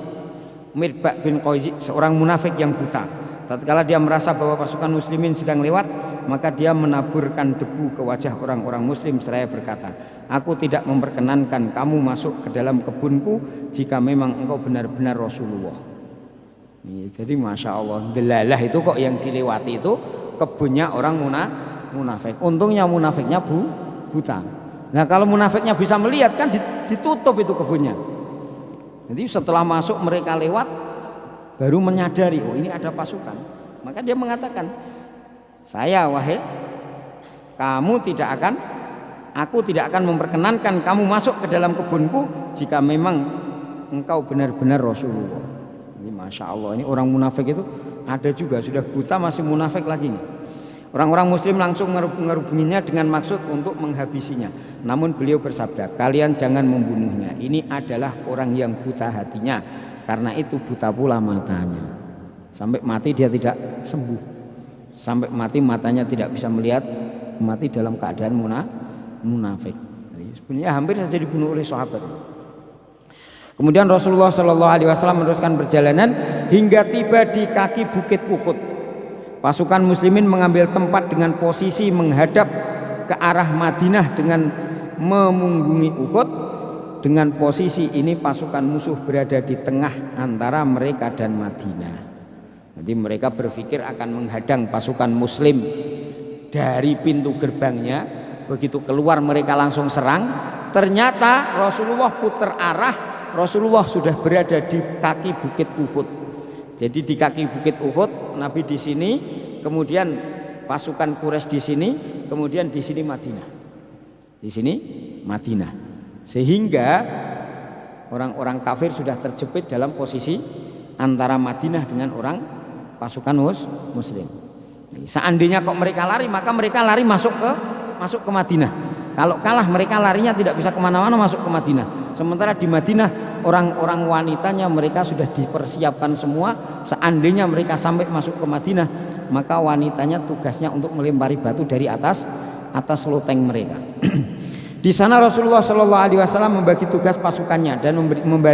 Mirbak bin Qaizi seorang munafik yang buta. Tatkala dia merasa bahwa pasukan muslimin sedang lewat, maka dia menaburkan debu ke wajah orang-orang muslim seraya berkata, aku tidak memperkenankan kamu masuk ke dalam kebunku jika memang engkau benar-benar Rasulullah. Jadi Masya Allah, delalah itu kok yang dilewati itu kebunnya orang munafik. Untungnya munafiknya buta. Nah kalau munafiknya bisa melihat kan ditutup itu kebunnya. Jadi setelah masuk mereka lewat baru menyadari, oh ini ada pasukan. Maka dia mengatakan, aku tidak akan memperkenankan kamu masuk ke dalam kebunku jika memang engkau benar-benar Rasulullah. Ini Masya Allah, ini orang munafik itu ada juga, sudah buta masih munafik lagi nih. Orang-orang muslim langsung mengerubuminya dengan maksud untuk menghabisinya. Namun beliau bersabda, kalian jangan membunuhnya, ini adalah orang yang buta hatinya, karena itu buta pula matanya. Sampai mati dia tidak sembuh, sampai mati matanya tidak bisa melihat, mati dalam keadaan munafik. Jadi sebenarnya hampir saja dibunuh oleh sahabat. Kemudian Rasulullah Shallallahu Alaihi Wasallam meneruskan perjalanan hingga tiba di kaki bukit Uhud. Pasukan muslimin mengambil tempat dengan posisi menghadap ke arah Madinah dengan memunggungi Uhud. Dengan posisi ini pasukan musuh berada di tengah antara mereka dan Madinah. Jadi mereka berpikir akan menghadang pasukan muslim dari pintu gerbangnya. Begitu keluar mereka langsung serang. Ternyata Rasulullah putar arah, Rasulullah sudah berada di kaki bukit Uhud. Jadi di kaki bukit Uhud Nabi di sini, kemudian pasukan Quraisy di sini, kemudian di sini Madinah. Di sini Madinah. Sehingga orang-orang kafir sudah terjepit dalam posisi antara Madinah dengan orang pasukan muslim. Seandainya kok mereka lari, maka mereka lari masuk ke Madinah. Kalau kalah mereka larinya tidak bisa kemana-mana, masuk ke Madinah. Sementara di Madinah orang-orang wanitanya mereka sudah dipersiapkan semua. Seandainya mereka sampai masuk ke Madinah, maka wanitanya tugasnya untuk melempari batu dari atas loteng mereka. Di sana Rasulullah Shallallahu Alaihi Wasallam membagi tugas pasukannya dan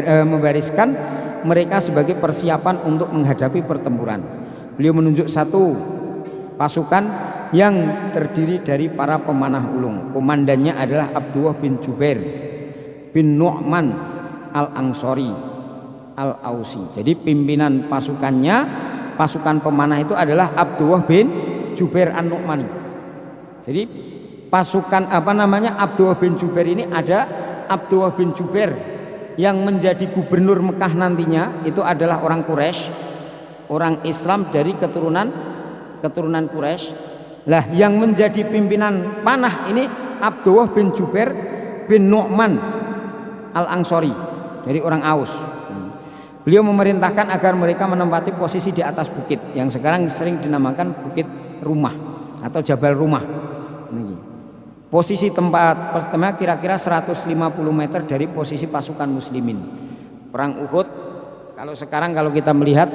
membariskan mereka sebagai persiapan untuk menghadapi pertempuran. Beliau menunjuk satu pasukan yang terdiri dari para pemanah ulung. Komandannya adalah Abdullah bin Jubair bin Nu'man al-Ansori al-Ausi. Jadi pimpinan pasukannya, pasukan pemanah itu adalah Abdullah bin Jubair an-Nu'mani. Jadi pasukan Abdullah bin Jubair ini ada Abdullah bin Jubair yang menjadi gubernur Mekah nantinya, itu adalah orang Quraisy, orang Islam dari keturunan Quraisy. Lah yang menjadi pimpinan panah ini Abdullah bin Jubair bin Nu'man al-Ansori dari orang Aus. Beliau memerintahkan agar mereka menempati posisi di atas bukit yang sekarang sering dinamakan Bukit Rumah atau Jabal Rumah. Posisi tempatnya kira-kira 150 meter dari posisi pasukan muslimin. Perang Uhud, kalau kita melihat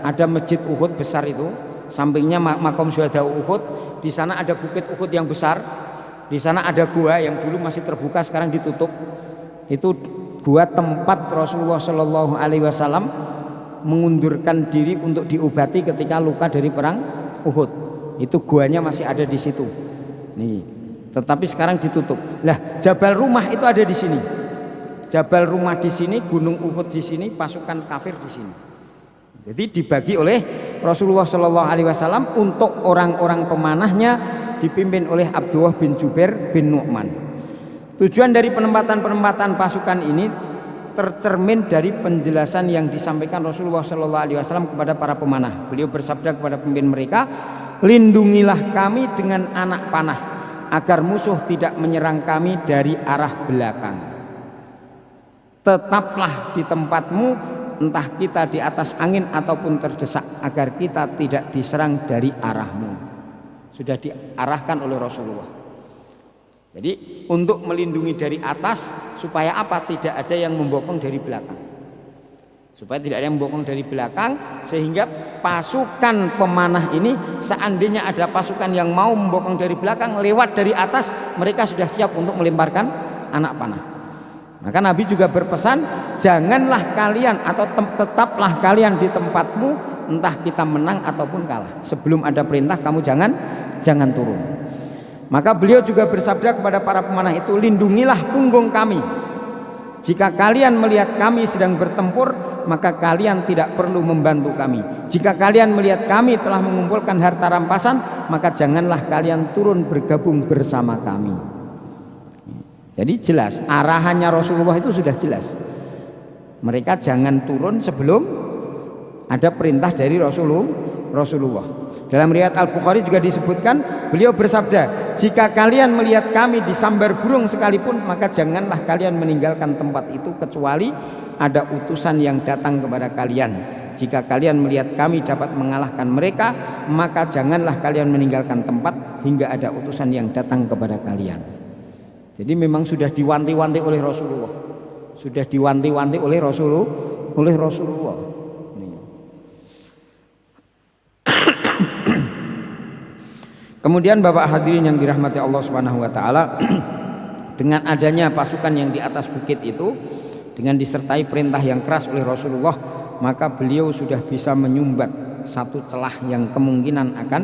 ada masjid Uhud besar itu, sampingnya makom syuhada Uhud, di sana ada bukit Uhud yang besar, di sana ada gua yang dulu masih terbuka sekarang ditutup. Itu gua tempat Rasulullah Shallallahu Alaihi Wasallam mengundurkan diri untuk diobati ketika luka dari perang Uhud. Itu guanya masih ada di situ. Nih. Tetapi sekarang ditutup. Lah, Jabal Rumah itu ada di sini. Jabal Rumah di sini, Gunung Uhud di sini, pasukan kafir di sini. Jadi dibagi oleh Rasulullah Shallallahu Alaihi Wasallam untuk orang-orang pemanahnya dipimpin oleh Abdullah bin Jubair bin Nu'man. Tujuan dari penempatan pasukan ini tercermin dari penjelasan yang disampaikan Rasulullah Shallallahu Alaihi Wasallam kepada para pemanah. Beliau bersabda kepada pemimpin mereka, lindungilah kami dengan anak panah, agar musuh tidak menyerang kami dari arah belakang. Tetaplah di tempatmu, entah kita di atas angin ataupun terdesak, agar kita tidak diserang dari arahmu. Sudah diarahkan oleh Rasulullah. Jadi untuk melindungi dari atas, supaya apa? Tidak ada yang membokong dari belakang. Supaya tidak ada yang membokong dari belakang, sehingga pasukan pemanah ini seandainya ada pasukan yang mau membokong dari belakang, lewat dari atas, mereka sudah siap untuk melemparkan anak panah. Maka Nabi juga berpesan, janganlah kalian atau tetaplah kalian di tempatmu, entah kita menang ataupun kalah. Sebelum ada perintah kamu jangan turun. Maka beliau juga bersabda kepada para pemanah itu, lindungilah punggung kami. Jika kalian melihat kami sedang bertempur, maka kalian tidak perlu membantu kami. Jika kalian melihat kami telah mengumpulkan harta rampasan, maka janganlah kalian turun bergabung bersama kami. Jadi jelas, arahannya Rasulullah itu sudah jelas. Mereka jangan turun sebelum ada perintah dari Rasulullah. Dalam riwayat Al-Bukhari juga disebutkan, beliau bersabda, jika kalian melihat kami disambar burung sekalipun, maka janganlah kalian meninggalkan tempat itu kecuali ada utusan yang datang kepada kalian. Jika kalian melihat kami dapat mengalahkan mereka, maka janganlah kalian meninggalkan tempat hingga ada utusan yang datang kepada kalian. Jadi memang sudah diwanti-wanti oleh Rasulullah. Sudah diwanti-wanti oleh Rasulullah. Kemudian Bapak hadirin yang dirahmati Allah Subhanahu wa taala, dengan adanya pasukan yang di atas bukit itu, dengan disertai perintah yang keras oleh Rasulullah, maka beliau sudah bisa menyumbat satu celah yang kemungkinan akan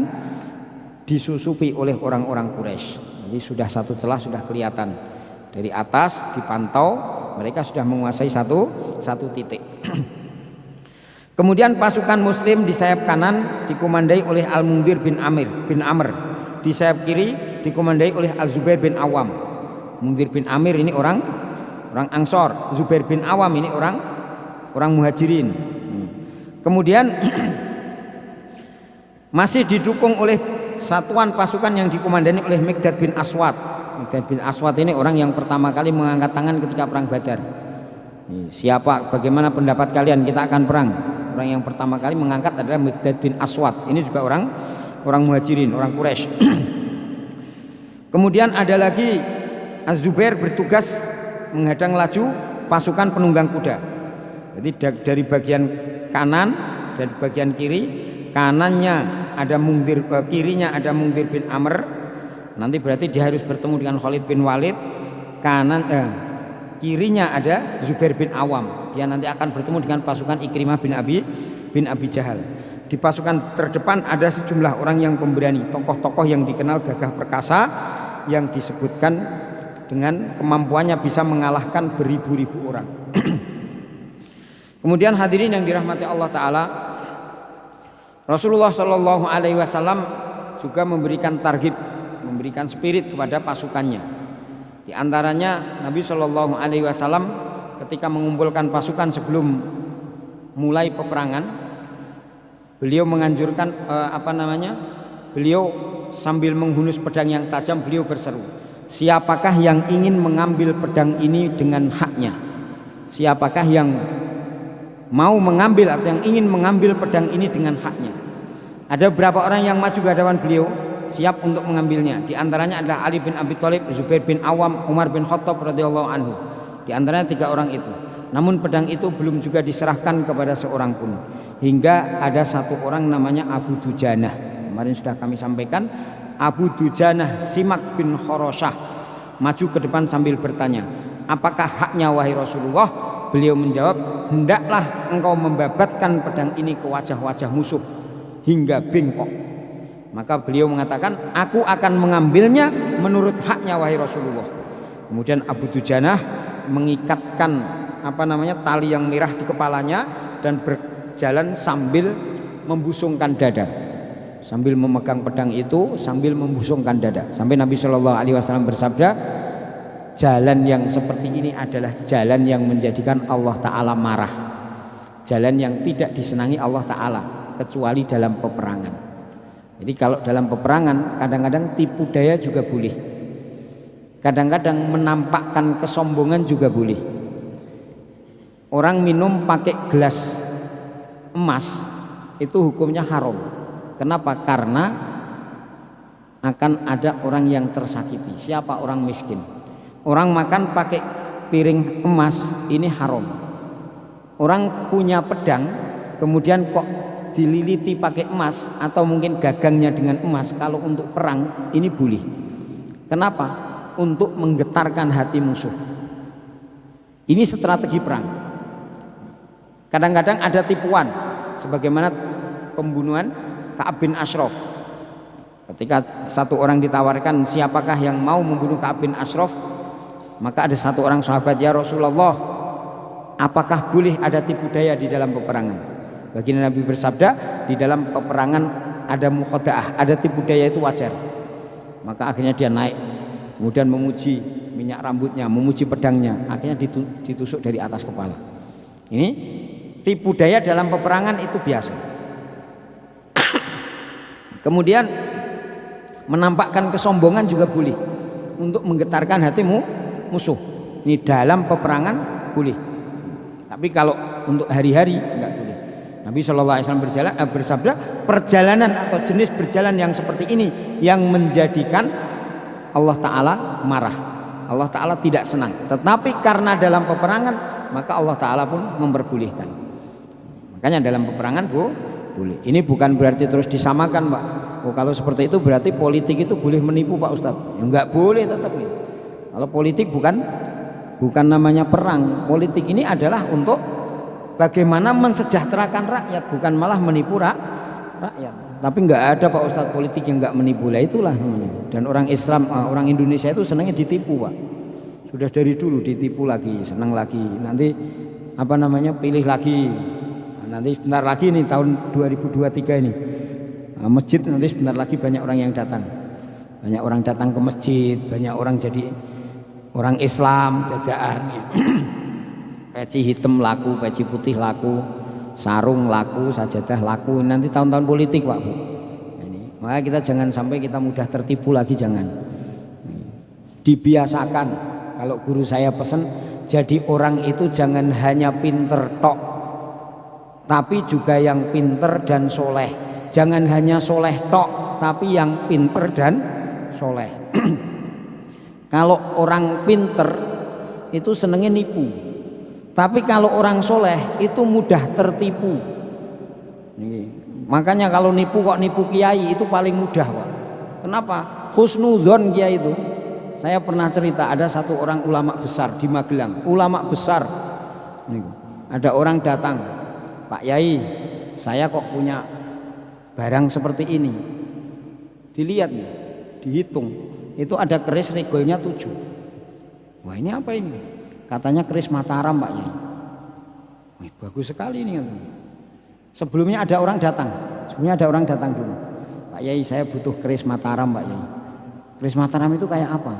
disusupi oleh orang-orang Quraisy. Jadi sudah satu celah sudah kelihatan dari atas, dipantau, mereka sudah menguasai satu titik. Kemudian pasukan Muslim di sayap kanan dikomandai oleh Al-Mundhir bin Amr, di sayap kiri dikomandai oleh Al-Zubair bin Awam. Mundhir bin Amir ini orang Ansor, Zubair bin Awam ini orang Muhajirin. Kemudian masih didukung oleh satuan pasukan yang dikomandani oleh Miqdad bin Aswad. Miqdad bin Aswad ini orang yang pertama kali mengangkat tangan ketika perang Badar. Siapa, bagaimana pendapat kalian, kita akan perang? Orang yang pertama kali mengangkat adalah Miqdad bin Aswad. Ini juga orang Muhajirin, orang Quraisy. Kemudian ada lagi Az-Zubair bertugas menghadang laju pasukan penunggang kuda. Jadi dari bagian kanan, dari bagian kiri, kanannya ada Mundhir, kirinya ada Mundhir bin Amr. Nanti berarti dia harus bertemu dengan Khalid bin Walid. Kirinya ada Zubair bin Awam. Dia nanti akan bertemu dengan pasukan Ikrimah bin Abi Jahal. Di pasukan terdepan ada sejumlah orang yang pemberani, tokoh-tokoh yang dikenal gagah perkasa, yang disebutkan dengan kemampuannya bisa mengalahkan beribu-ribu orang. Kemudian hadirin yang dirahmati Allah Ta'ala, Rasulullah Shallallahu Alaihi Wasallam juga memberikan target, memberikan spirit kepada pasukannya. Di antaranya Nabi Shallallahu Alaihi Wasallam ketika mengumpulkan pasukan sebelum mulai peperangan, beliau menganjurkan beliau sambil menghunus pedang yang tajam, beliau berseru, siapakah yang ingin mengambil pedang ini dengan haknya? Siapakah yang mau mengambil atau yang ingin mengambil pedang ini dengan haknya? Ada beberapa orang yang maju ke hadapan beliau siap untuk mengambilnya. Di antaranya adalah Ali bin Abi Thalib, Zubair bin Awam, Umar bin Khattab radhiyallahu anhu. Di antaranya 3 orang itu. Namun pedang itu belum juga diserahkan kepada seorang pun, hingga ada satu orang namanya Abu Dujanah. Kemarin sudah kami sampaikan, Abu Dujanah Simak bin Khoroshah maju ke depan sambil bertanya, apakah haknya wahai Rasulullah? Beliau menjawab, hendaklah engkau membabatkan pedang ini ke wajah-wajah musuh hingga bengkok. Maka beliau mengatakan, aku akan mengambilnya menurut haknya wahai Rasulullah. Kemudian Abu Dujanah mengikatkan tali yang merah di kepalanya dan berjalan sambil membusungkan dada, sambil memegang pedang itu sambil membusungkan dada, sampai Nabi Shallallahu Alaihi Wasallam bersabda, jalan yang seperti ini adalah jalan yang menjadikan Allah Ta'ala marah, jalan yang tidak disenangi Allah Ta'ala kecuali dalam peperangan. Jadi kalau dalam peperangan kadang-kadang tipu daya juga boleh, kadang-kadang menampakkan kesombongan juga boleh. Orang minum pakai gelas emas itu hukumnya haram. Kenapa? Karena akan ada orang yang tersakiti. Siapa? Orang miskin. Orang makan pakai piring emas ini haram. Orang punya pedang kemudian kok dililiti pakai emas atau mungkin gagangnya dengan emas, kalau untuk perang ini boleh. Kenapa? Untuk menggetarkan hati musuh. Ini strategi perang. Kadang-kadang ada tipuan, sebagaimana pembunuhan Ka'ab bin Ashraf. Ketika satu orang ditawarkan siapakah yang mau membunuh Ka'ab bin Ashraf, maka ada satu orang sahabat, ya Rasulullah, apakah boleh ada tipu daya di dalam peperangan? Baginda Nabi bersabda, di dalam peperangan ada mukhada'ah, ada tipu daya, itu wajar. Maka akhirnya dia naik, kemudian memuji minyak rambutnya, memuji pedangnya, akhirnya ditusuk dari atas kepala. Ini tipu daya dalam peperangan itu biasa. Kemudian menampakkan kesombongan juga boleh, untuk menggetarkan hatimu musuh. Ini dalam peperangan boleh. Tapi kalau untuk hari-hari enggak boleh. Nabi SAW bersabda, perjalanan atau jenis berjalan yang seperti ini yang menjadikan Allah Ta'ala marah, Allah Ta'ala tidak senang. Tetapi karena dalam peperangan, maka Allah Ta'ala pun memperbolehkan. Makanya dalam peperangan boleh. Ini bukan berarti terus disamakan, Pak. Oh, kalau seperti itu berarti politik itu boleh menipu, Pak Ustadz. Ya, enggak boleh tetap. Kalau politik bukan namanya perang. Politik ini adalah untuk bagaimana mensejahterakan rakyat, bukan malah menipu rakyat. Tapi enggak ada, Pak Ustadz, politik yang enggak menipu. Lah itulah namanya. Dan orang Islam, orang Indonesia itu senangnya ditipu, Pak. Sudah dari dulu ditipu lagi, senang lagi. Nanti pilih lagi. Nanti sebentar lagi nih tahun 2023 ini masjid, nanti sebentar lagi banyak orang yang datang, banyak orang datang ke masjid, banyak orang jadi orang Islam dadaan. Peci hitam laku, peci putih laku, sarung laku, sajadah laku. Nanti tahun-tahun politik, Pak Bu. Ini maka kita jangan sampai kita mudah tertipu lagi, jangan. Dibiasakan, kalau guru saya pesan, jadi orang itu jangan hanya pinter tok, tapi juga yang pinter dan soleh. Jangan hanya soleh tok, tapi yang pinter dan soleh. Kalau orang pinter itu senengnya nipu, tapi kalau orang soleh itu mudah tertipu. Makanya kalau nipu kok nipu kiai itu paling mudah, Pak. Kenapa? Husnudzon kiai itu. Saya pernah cerita, ada satu orang ulama besar di Magelang, ulama besar. Ada orang datang, Pak Yai, saya kok punya barang seperti ini. Dilihat nih, dihitung, itu ada keris regolnya 7. Wah, ini apa ini? Katanya keris Mataram, Pak Yai. Wih, bagus sekali ini. Sebelumnya ada orang datang dulu. Pak Yai, saya butuh keris Mataram, Pak Yai. Keris Mataram itu kayak apa?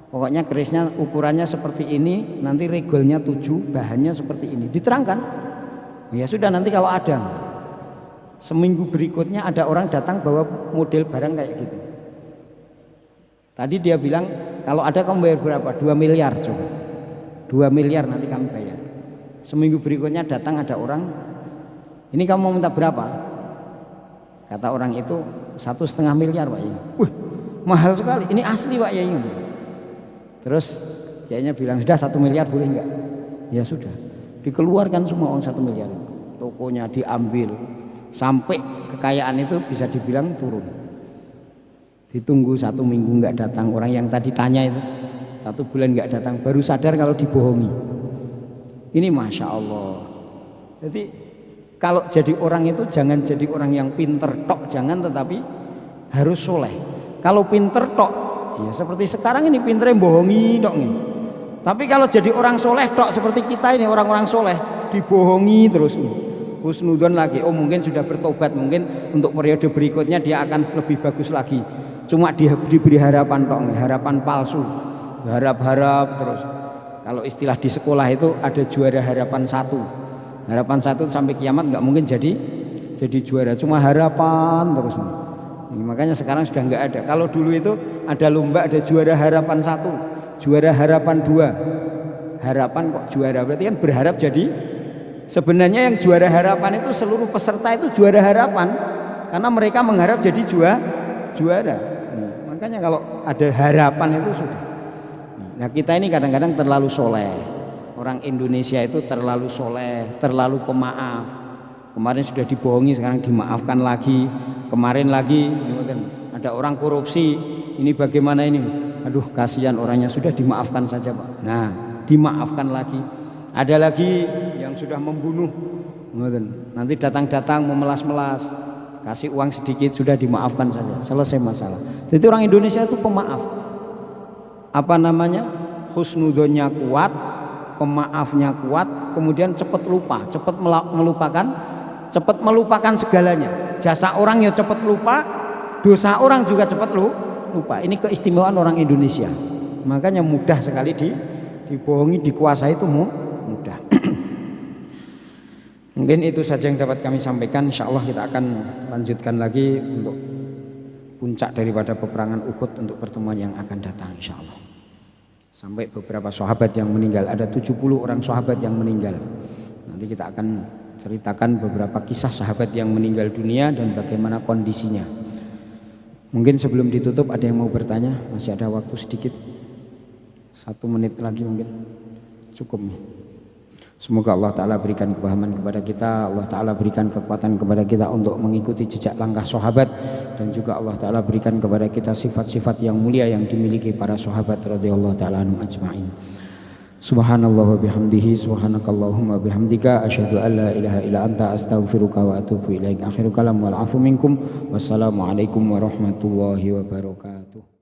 Pokoknya kerisnya ukurannya seperti ini, nanti regolnya 7, bahannya seperti ini. Diterangkan. Ya sudah, nanti kalau ada. Seminggu berikutnya ada orang datang bawa model barang kayak gitu. Tadi dia bilang, kalau ada kamu bayar berapa? 2 miliar coba. 2 miliar nanti kami bayar. Seminggu berikutnya datang ada orang, ini kamu mau minta berapa? Kata orang itu 1,5 miliar, Pak Yai. Wih, mahal sekali. Ini asli, Pak Yai. Terus kayaknya bilang, sudah 1 miliar boleh enggak? Ya sudah. Dikeluarkan semua uang 1 miliar. Tokonya diambil, sampai kekayaan itu bisa dibilang turun. Ditunggu 1 minggu enggak datang. Orang yang tadi tanya itu 1 bulan enggak datang, baru sadar kalau dibohongi. Ini Masya Allah. Jadi kalau jadi orang itu jangan jadi orang yang pinter tok, jangan, tetapi harus soleh. Kalau pinter tok, ya seperti sekarang ini pinternya bohongi tok nih. Tapi kalau jadi orang soleh tok seperti kita ini, orang-orang soleh, dibohongi terus. Husnudzon lagi, oh mungkin sudah bertobat, mungkin untuk periode berikutnya dia akan lebih bagus lagi. Cuma diberi harapan tok, harapan palsu, harap-harap terus. Kalau istilah di sekolah itu ada juara harapan 1. Harapan 1 sampai kiamat nggak mungkin jadi juara, cuma harapan terus. Makanya sekarang sudah nggak ada. Kalau dulu itu ada lomba, ada juara harapan 1, juara harapan 2. Harapan kok juara, berarti kan berharap jadi. Sebenarnya yang juara harapan itu seluruh peserta itu juara harapan, karena mereka mengharap jadi juara. Makanya kalau ada harapan itu sudah. Nah kita ini kadang-kadang terlalu soleh. Orang Indonesia itu terlalu soleh, terlalu pemaaf. Kemarin sudah dibohongi, sekarang dimaafkan lagi. Kemarin lagi ada orang korupsi, ini bagaimana ini? Aduh kasihan orangnya, sudah dimaafkan saja, Pak. Nah dimaafkan lagi. Ada lagi yang sudah membunuh, nanti datang-datang memelas-melas, kasih uang sedikit sudah dimaafkan saja, selesai masalah. Jadi orang Indonesia itu pemaaf, husnudzonnya kuat, pemaafnya kuat, kemudian cepat lupa, cepat melupakan segalanya. Jasa orang ya cepat lupa, dosa orang juga cepat lupa. Ini keistimewaan orang Indonesia. Makanya mudah sekali dibohongi, dikuasai itu mudah. Mungkin itu saja yang dapat kami sampaikan. Insya Allah kita akan lanjutkan lagi untuk puncak daripada peperangan Uhud untuk pertemuan yang akan datang insya Allah. Sampai beberapa sahabat yang meninggal, ada 70 orang sahabat yang meninggal. Nanti kita akan ceritakan beberapa kisah sahabat yang meninggal dunia dan bagaimana kondisinya. Mungkin sebelum ditutup ada yang mau bertanya, masih ada waktu sedikit, 1 menit lagi mungkin cukup nih. Semoga Allah Ta'ala berikan kepahaman kepada kita, Allah Ta'ala berikan kekuatan kepada kita untuk mengikuti jejak langkah sahabat, dan juga Allah Ta'ala berikan kepada kita sifat-sifat yang mulia yang dimiliki para sahabat radhiyallahu ta'ala anhum ajma'in. Subhanallah wa bihamdihi, subhanakallahumma bihamdika, asyhadu an la ilaha illa anta, astaghfiruka wa atubu ilaik. Akhiru kalam wal afu minkum. Wassalamualaikum warahmatullahi wabarakatuh.